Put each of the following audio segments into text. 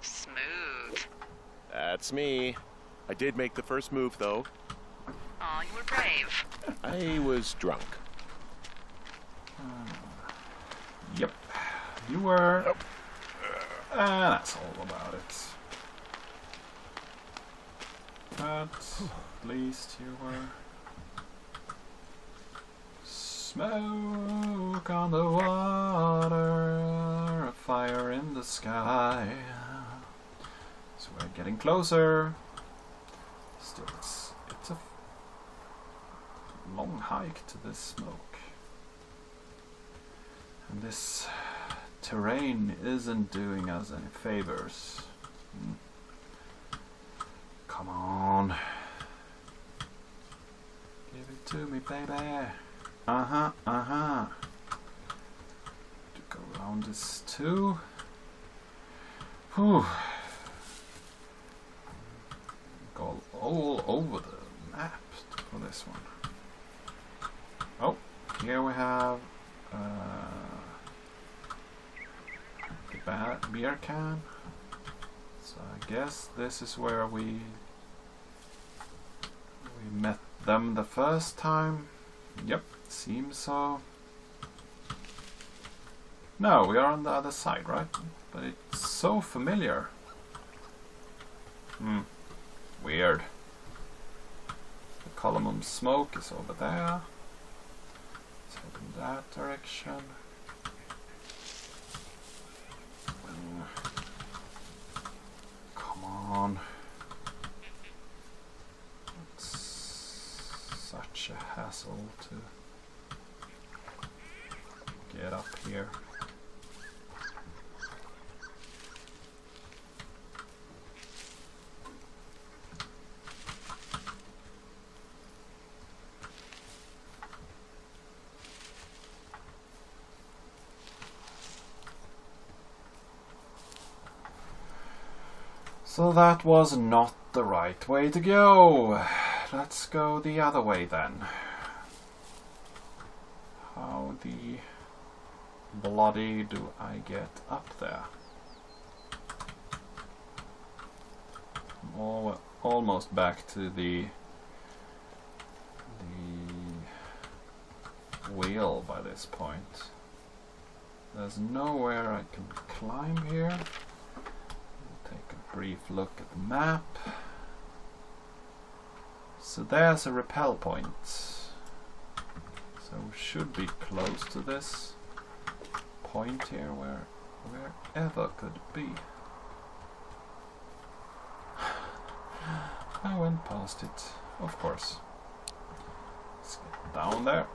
Smooth. That's me. I did make the first move, though. Aw, you were brave. I was drunk. Yep, you were. And that's all about it. But at least you were. Smoke on the water, a fire in the sky. So we're getting closer. Still, it's a long hike to this smoke. And this terrain isn't doing us any favors. Come on. Give it to me, baby. To go around this too. Whew. Go all over the map for this one. Oh, here we have the beer can. So I guess this is where we met them the first time. Yep, seems so. No, we are on the other side, right? But it's so familiar. Weird. The column of smoke is over there. Let's head in that direction. Come on. It's such a hassle to get up here. So that was not the right way to go. Let's go the other way then. How the bloody do I get up there? I'm almost back to the wheel by this point. There's nowhere I can climb here. Take a brief look at the map. So there's a rappel point. So we should be close to this point here, wherever could it be? I went past it, of course. Let's get down there.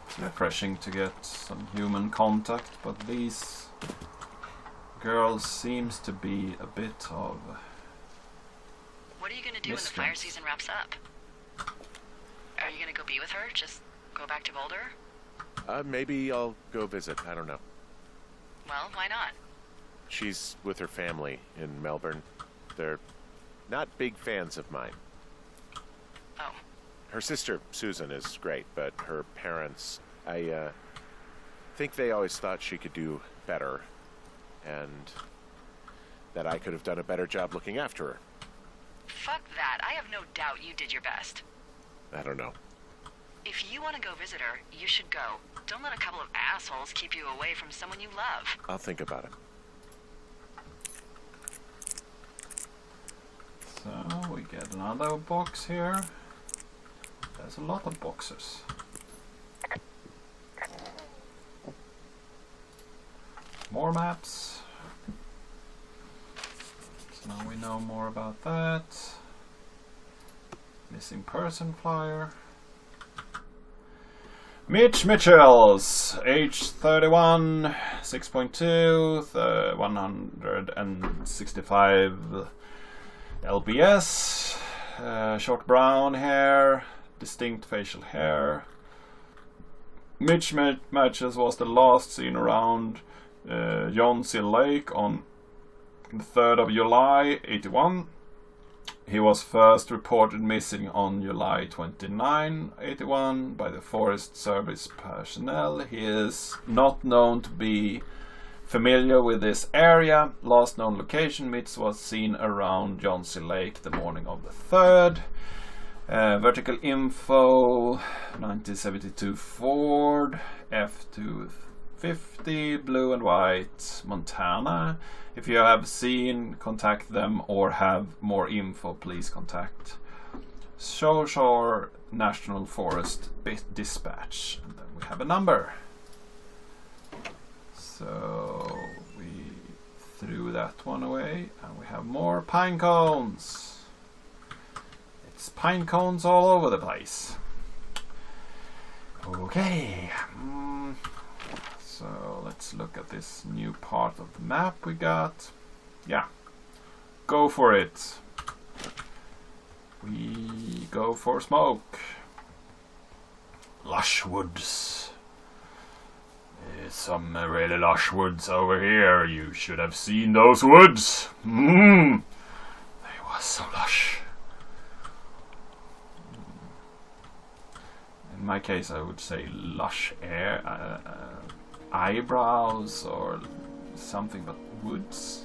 It's refreshing to get some human contact, but these girls seems to be a bit of What are you gonna do when the fire season wraps up? Are you gonna go be with her? Just go back to Boulder? Maybe I'll go visit. I don't know. Well, why not? She's with her family in Melbourne. They're not big fans of mine. Oh. Her sister, Susan, is great, but her parents, I think they always thought she could do better, and that I could have done a better job looking after her. Fuck that. I have no doubt you did your best. I don't know. If you want to go visit her, you should go. Don't let a couple of assholes keep you away from someone you love. I'll think about it. So we get another box here. There's a lot of boxes. More maps. So now we know more about that. Missing person flyer. Mitch Mitchells, age 31, 6.2, 165 LBS, short brown hair, distinct facial hair. Mitch Mitchells was the last seen around John Seal Lake on the 3rd of July, 81. He was first reported missing on July 29, 81 by the Forest Service personnel. He is not known to be familiar with this area. Last known location, Mitz was seen around Johnsey Lake the morning of the 3rd. Vertical info, 1972 Ford, F250, blue and white, Montana. If you have seen, contact them, or have more info, please contact Shore National Forest Dispatch. And then we have a number. So we threw that one away, and we have more pine cones. It's pine cones all over the place. Okay. So let's look at this new part of the map we got. Yeah, go for it. We go for smoke. Lush woods. There's some really lush woods over here. You should have seen those woods. They were so lush. In my case, I would say lush air. Eyebrows or something, but woods.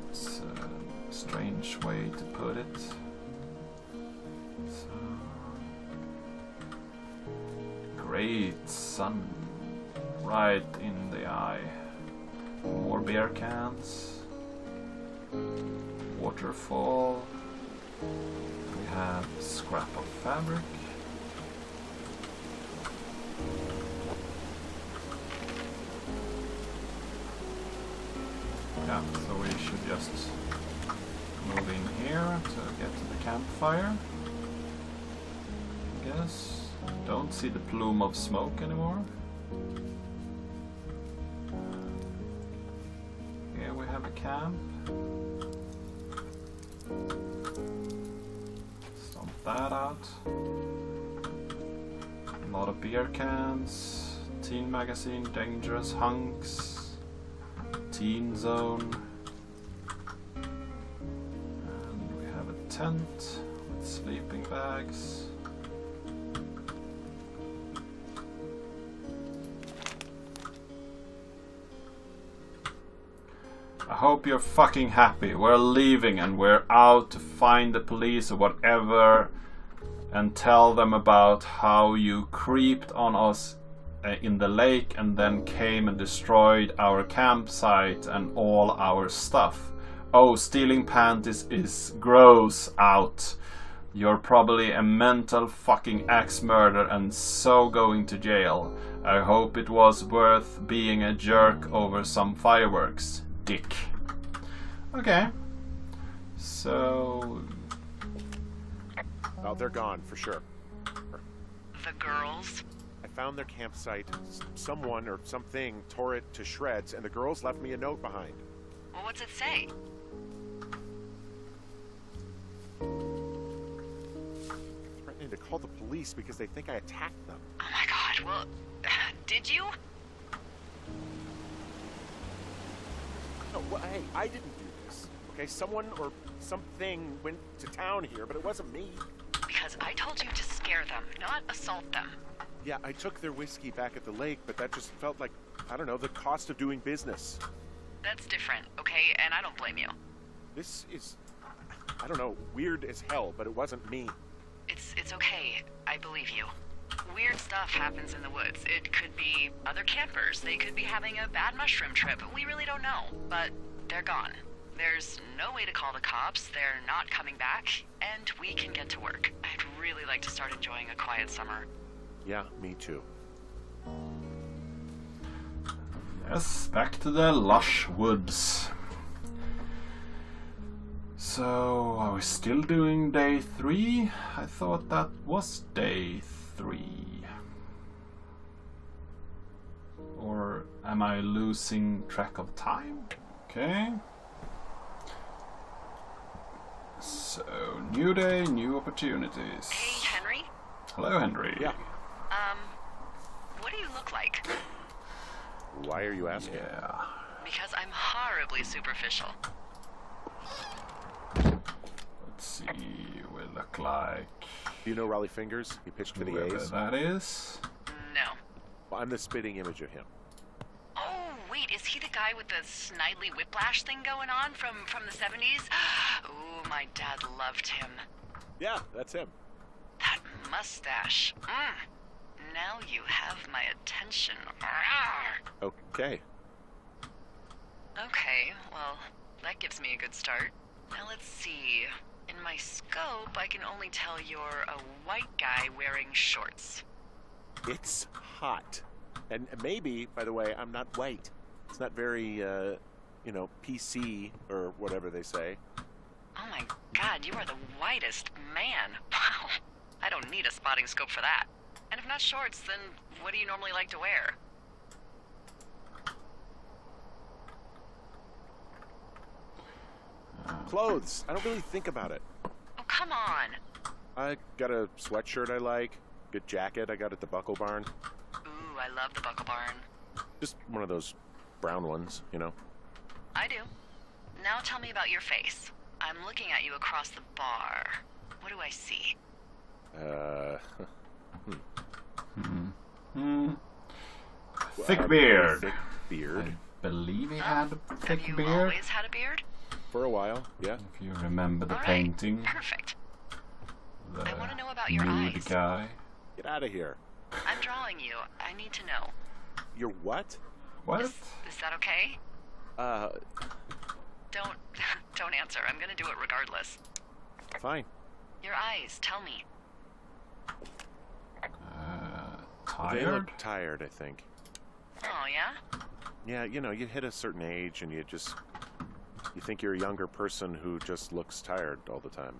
It's a strange way to put it. So, great sun right in the eye. More beer cans. Waterfall. We have scrap of fabric. Yeah, so we should just move in here to get to the campfire. I guess. Don't see the plume of smoke anymore. Here we have a camp. Stomp that out. A lot of beer cans. Teen magazine, dangerous hunks. Teen zone, and we have a tent with sleeping bags. I hope you're fucking happy. We're leaving and we're out to find the police or whatever and tell them about how you creeped on us in the lake and then came and destroyed our campsite and all our stuff. Oh, stealing panties is gross out. You're probably a mental fucking axe murderer and so going to jail. I hope it was worth being a jerk over some fireworks, dick. Okay. So... Oh, they're gone for sure. The girls? I found their campsite. Someone or something tore it to shreds, and the girls left me a note behind. Well, what's it say? Threatening to call the police because they think I attacked them. Oh my god, well, did you? No, well, hey, I didn't do this. Okay, someone or something went to town here, but it wasn't me. Because I told you to scare them, not assault them. Yeah, I took their whiskey back at the lake, but that just felt like, I don't know, the cost of doing business. That's different, okay? And I don't blame you. This is, I don't know, weird as hell, but it wasn't me. It's okay. I believe you. Weird stuff happens in the woods. It could be other campers. They could be having a bad mushroom trip. We really don't know. But they're gone. There's no way to call the cops. They're not coming back. And we can get to work. I'd really like to start enjoying a quiet summer. Yeah, me too. Yes, back to the lush woods. So, are we still doing day 3? I thought that was day 3. Or am I losing track of time? Okay. So, new day, new opportunities. Hey, Henry? Hello, Henry. Yeah. What do you look like? Why are you asking? Because I'm horribly superficial. Let's see. We look like. Do you know Raleigh Fingers? He pitched for the whoever A's. that is. No. Well, I'm the spitting image of him. Oh, wait, is he the guy with the snidely whiplash thing going on from the 70s? Ooh, my dad loved him. Yeah, that's him. That mustache. Now you have my attention. Okay. Okay, well, that gives me a good start. Now let's see. In my scope, I can only tell you're a white guy wearing shorts. It's hot. And maybe, by the way, I'm not white. It's not very, PC or whatever they say. Oh my god, you are the whitest man. Wow. I don't need a spotting scope for that. And if not shorts, then what do you normally like to wear? Clothes. I don't really think about it. Oh, come on. I got a sweatshirt I like. Good jacket I got at the Buckle Barn. Ooh, I love the Buckle Barn. Just one of those brown ones, you know. I do. Now tell me about your face. I'm looking at you across the bar. What do I see? Thick beard. Thick beard. I believe he had a Have thick you beard. always had a beard? For a while, yeah. If you remember the All right, painting. perfect. The I want to know about your nude eyes. guy. Get out of here. I'm drawing you. I need to know. You're what? What? Is that okay? Don't don't answer. I'm gonna do it regardless. Fine. Your eyes, tell me. They Tired? look tired, I think. Oh, yeah? Yeah, you hit a certain age and you think you're a younger person who just looks tired all the time.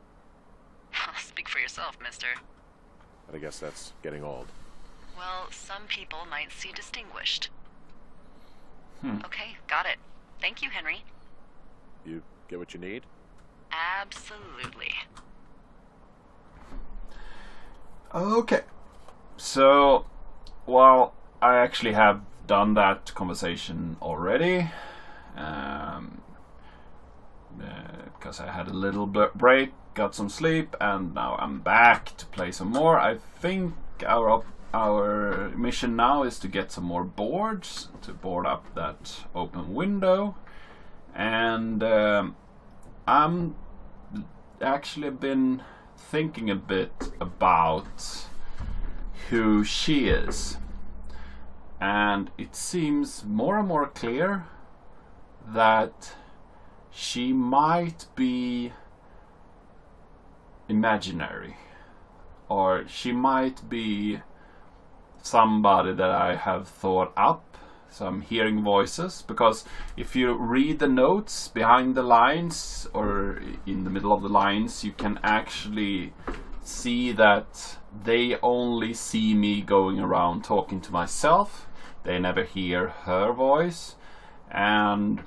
Speak for yourself, mister. But I guess that's getting old. Well, some people might see distinguished. Hmm. Okay, got it. Thank you, Henry. You get what you need? Absolutely. Okay. So, well, I actually have done that conversation already. Because I had a little break, got some sleep, and now I'm back to play some more. I think our mission now is to get some more boards to board up that open window, and I'm actually been thinking a bit about who she is, and it seems more and more clear that she might be imaginary, or she might be somebody that I have thought up. So I'm hearing voices, because if you read the notes behind the lines or in the middle of the lines, you can actually see that they only see me going around talking to myself. They never hear her voice, and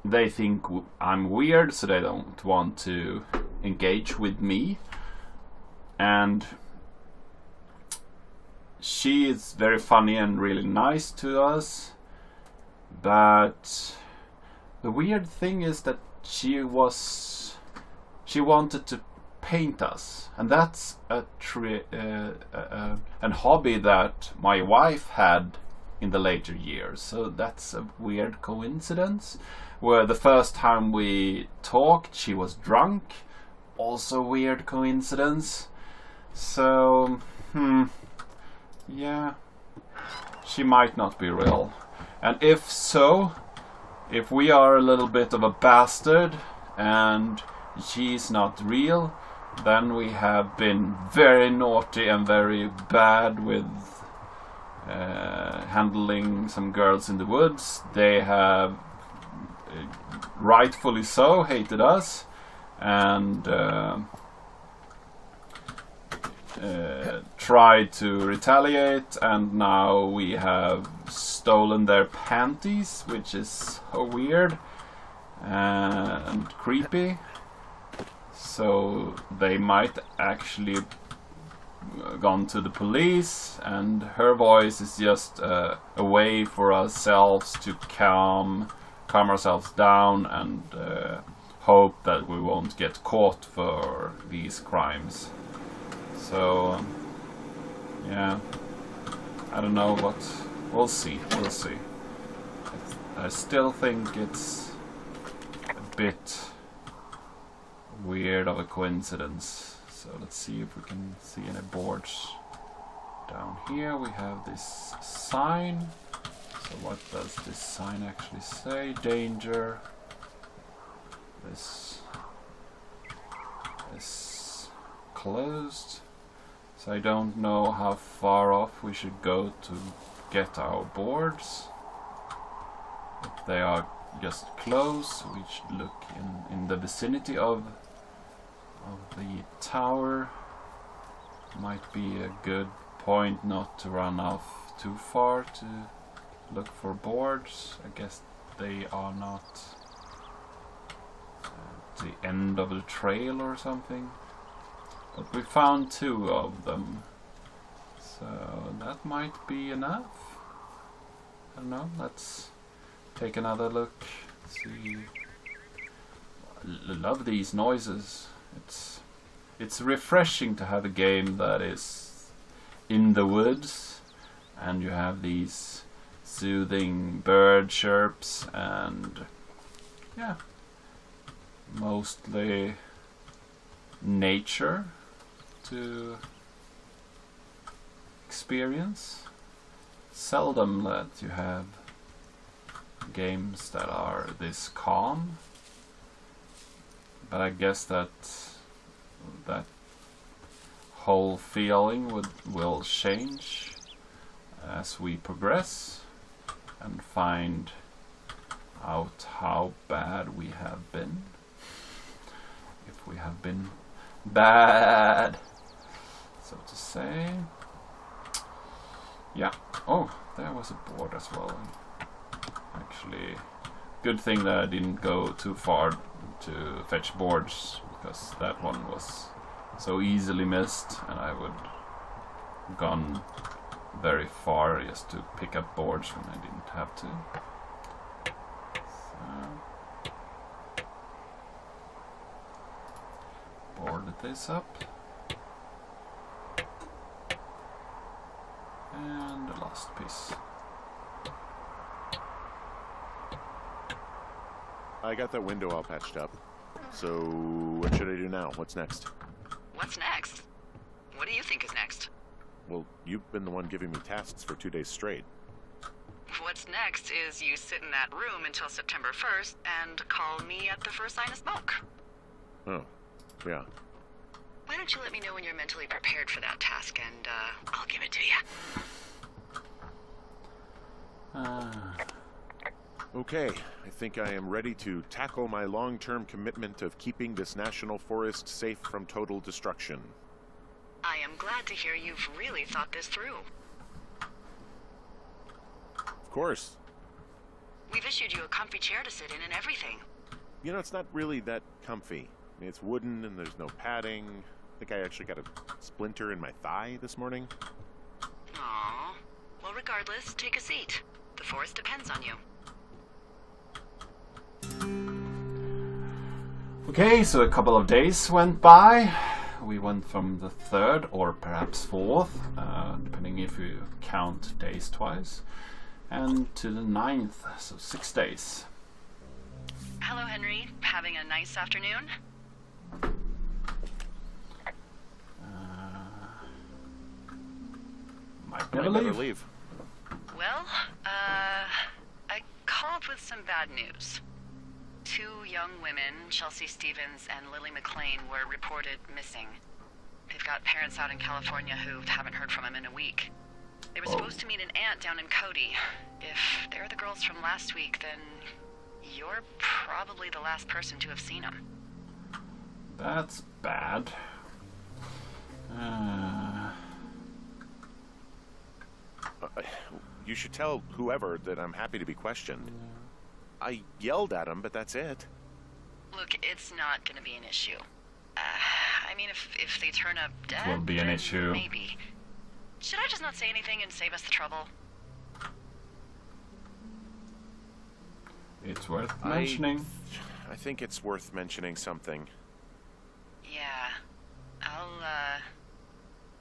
they think I'm weird, so they don't want to engage with me. And she is very funny and really nice to us, but the weird thing is that she wanted to paint us, and that's a hobby that my wife had in the later years. So that's a weird coincidence, where the first time we talked she was drunk, also weird coincidence. So yeah, she might not be real. And if so, if we are a little bit of a bastard and she's not real, then we have been very naughty and very bad with handling some girls in the woods. They have rightfully so hated us, and tried to retaliate, and now we have stolen their panties, which is so weird and creepy. So they might actually gone to the police, and her voice is just a way for ourselves to calm ourselves down and hope that we won't get caught for these crimes. So, yeah, I don't know, but we'll see. We'll see. I still think it's a bit weird of a coincidence. So let's see if we can see any boards. Down here we have this sign. So what does this sign actually say? Danger. This is closed. So I don't know how far off we should go to get our boards. If they are just close, we should look in the vicinity of the tower. Might be a good point not to run off too far to look for boards. I guess they are not at the end of the trail or something. But we found 2 of them, so that might be enough. I don't know, let's take another look, see. I love these noises. It's refreshing to have a game that is in the woods and you have these soothing bird chirps and yeah, mostly nature to experience. Seldom that you have games that are this calm, but I guess that whole feeling will change as we progress and find out how bad we have been. If we have been bad, so to say. Yeah. Oh, there was a board as well. Actually, good thing that I didn't go too far to fetch boards, because that one was so easily missed and I would have gone very far just to pick up boards when I didn't have to. So, boarded this up. And the last piece. I got that window all patched up. So, what should I do now? What's next? What's next? What do you think is next? Well, you've been the one giving me tasks for 2 days straight. What's next is you sit in that room until September 1st and call me at the first sign of smoke. Oh, yeah. Why don't you let me know when you're mentally prepared for that task and I'll give it to you. Okay, I think I am ready to tackle my long-term commitment of keeping this national forest safe from total destruction. I am glad to hear you've really thought this through. Of course. We've issued you a comfy chair to sit in and everything. You know, it's not really that comfy. I mean, it's wooden and there's no padding. I think I actually got a splinter in my thigh this morning. Aww. Well, regardless, take a seat. The forest depends on you. Okay, so a couple of days went by. We went from the 3rd or perhaps 4th, depending if you count days twice, and to the 9th, so 6 days. Hello, Henry. Having a nice afternoon? Might Never never leave. leave. Well, I called with some bad news. 2 young women, Chelsea Stevens and Lily McLean, were reported missing. They've got parents out in California who haven't heard from them in a week. They were supposed to meet an aunt down in Cody. If they're the girls from last week, then you're probably the last person to have seen them. That's bad. You should tell whoever that I'm happy to be questioned. I yelled at him, but that's it. Look, it's not gonna be an issue. I mean, if they turn up dead, Will be an then issue. maybe. Should I just not say anything and save us the trouble? It's worth mentioning. I think it's worth mentioning something. Yeah.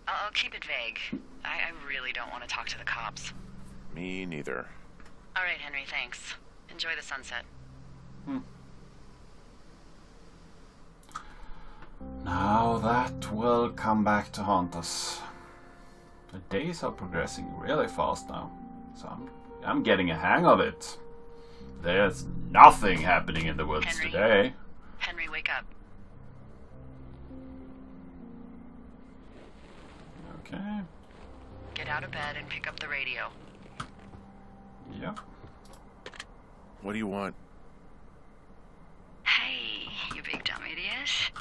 I'll keep it vague. I really don't want to talk to the cops. Me neither. All right, Henry, thanks. Enjoy the sunset. Now that will come back to haunt us. The days are progressing really fast now, so I'm getting a hang of it. There's nothing happening in the woods Henry? today. Henry, wake up. Okay. Get out of bed and pick up the radio. Yep. What do you want? Hey, you big dumb idiot.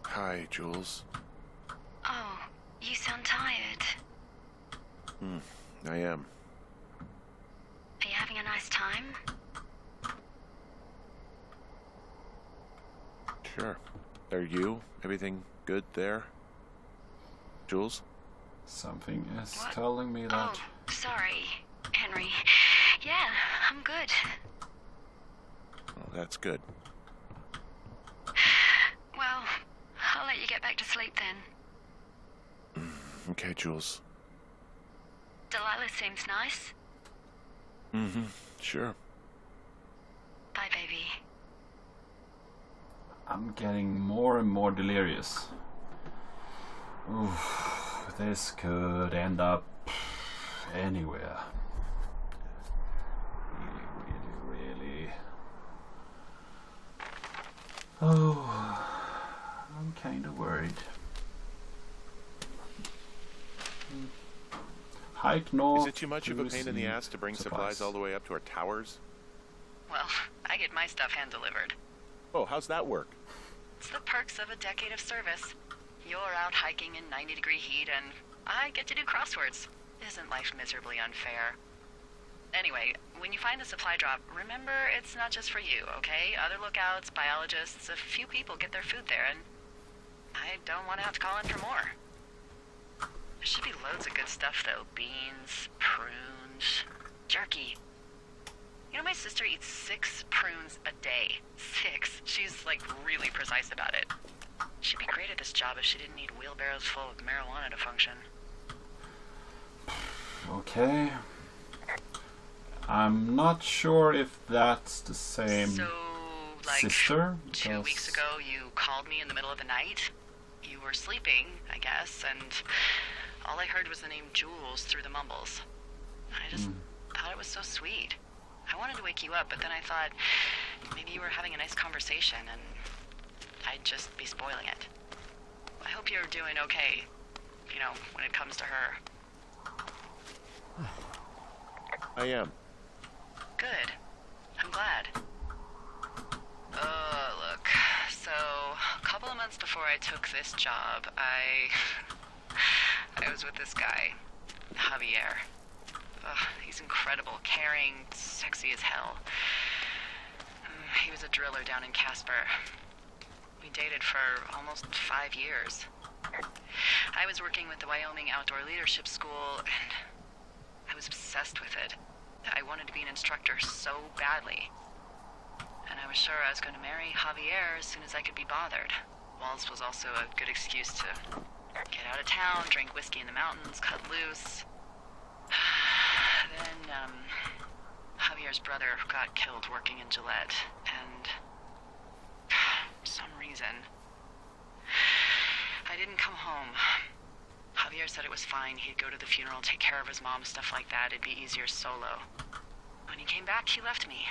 Hi, Jules. Oh, you sound tired. I am. Are you having a nice time? Sure. Are you? Everything good there? Jules? Something is What? telling me that. Oh, sorry, Henry. Yeah, I'm good. Oh, that's good. Well, I'll let you get back to sleep then. Okay, Jules. Delilah seems nice. Mm-hmm. Sure. Bye, baby. I'm getting more and more delirious. Oof, this could end up anywhere. Really. Oh, I'm kind of worried. Hike north. Is it too much of a to pain in the see ass to bring supplies all the way up to our towers? Well, I get my stuff hand-delivered. Oh, how's that work? It's the perks of a decade of service. You're out hiking in 90-degree heat, and I get to do crosswords. Isn't life miserably unfair? Anyway, when you find the supply drop, remember it's not just for you, okay? Other lookouts, biologists, a few people get their food there, and I don't want to have to call in for more. There should be loads of good stuff, though. Beans, prunes, jerky. You know, my sister eats 6 prunes a day. 6. She's, like, really precise about it. She'd be great at this job if she didn't need wheelbarrows full of marijuana to function. Okay. I'm not sure if that's the same So, like, sister. 2 because- weeks ago, you called me in the middle of the night. You were sleeping, I guess, and all I heard was the name Jules through the mumbles. I just thought it was so sweet. I wanted to wake you up, but then I thought maybe you were having a nice conversation and I'd just be spoiling it. I hope you're doing okay, you know, when it comes to her. I am. Good. I'm glad. Look, so a couple of months before I took this job, I was with this guy, Javier. He's incredible, caring, sexy as hell. He was a driller down in Casper. We dated for almost 5 years. I was working with the Wyoming Outdoor Leadership School, and I was obsessed with it. I wanted to be an instructor so badly. And I was sure I was going to marry Javier as soon as I could be bothered. Walls was also a good excuse to get out of town, drink whiskey in the mountains, cut loose. Then, Javier's brother got killed working in Gillette, and for some reason, I didn't come home. Javier said it was fine. He'd go to the funeral, take care of his mom, stuff like that. It'd be easier solo. When he came back, he left me.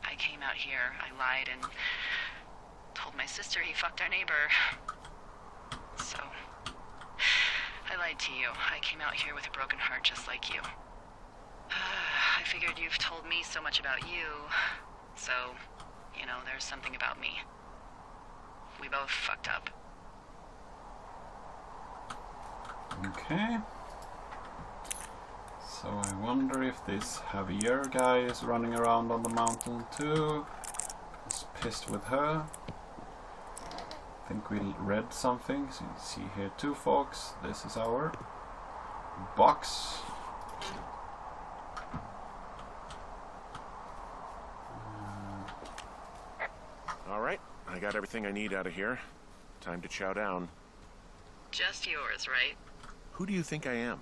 I came out here, I lied, and told my sister he fucked our neighbor. So, I lied to you. I came out here with a broken heart just like you. I figured you've told me so much about you, so, you know, there's something about me. We both fucked up. Okay. So I wonder if this Javier guy is running around on the mountain too. He's pissed with her. I think we read something. So you see here 2 folks. This is our box. All right, I got everything I need out of here. Time to chow down. Just yours, right? Who do you think I am?